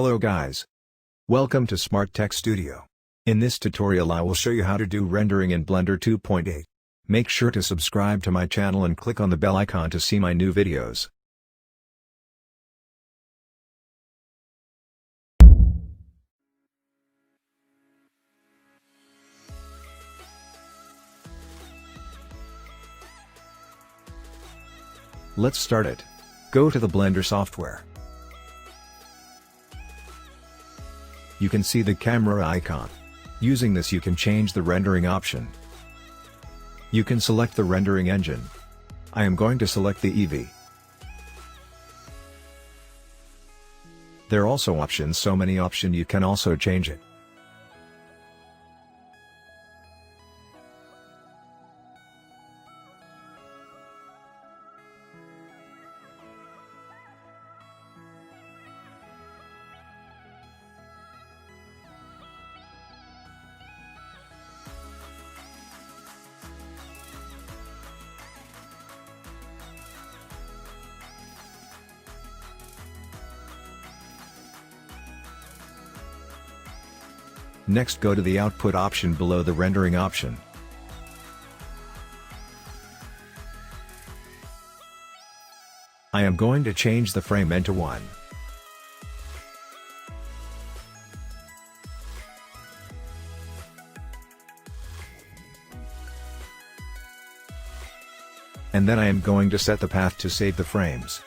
Hello guys. Welcome to Smart Tech Studio. In this tutorial I will show you how to do rendering in Blender 2.8. Make sure to subscribe to my channel and click on the bell icon to see my new videos. Let's start it. Go to the Blender software. You can see the camera icon. Using this you can change the rendering option. You can select the rendering engine. I am going to select the Eevee. There are also options, so many options you can also change it. Next, go to the output option below the rendering option. I am going to change the frame into 1. And then I am going to set the path to save the frames.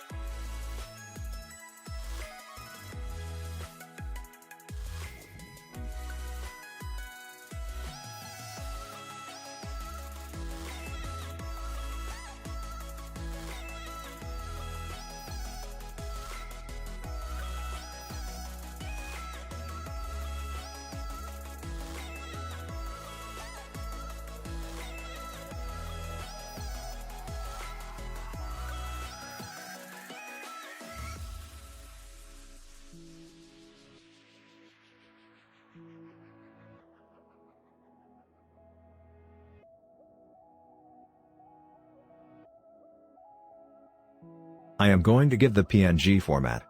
I am going to give the PNG format.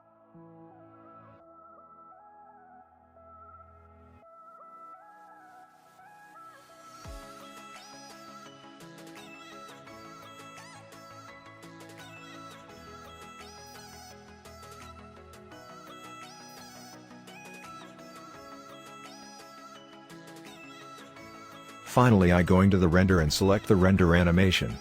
Finally, I go to the render and select the render animation.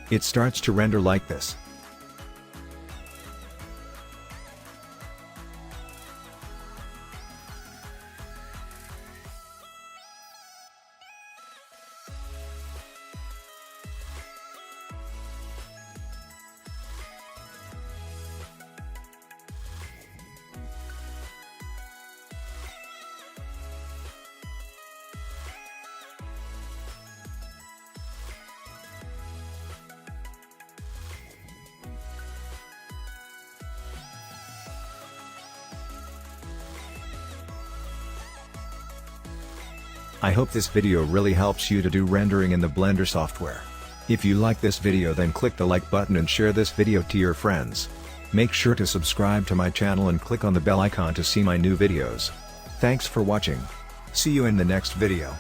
It starts to render like this. I hope this video really helps you to do rendering in the Blender software. If you like this video, then click the like button and share this video to your friends. Make sure to subscribe to my channel and click on the bell icon to see my new videos. Thanks for watching. See you in the next video.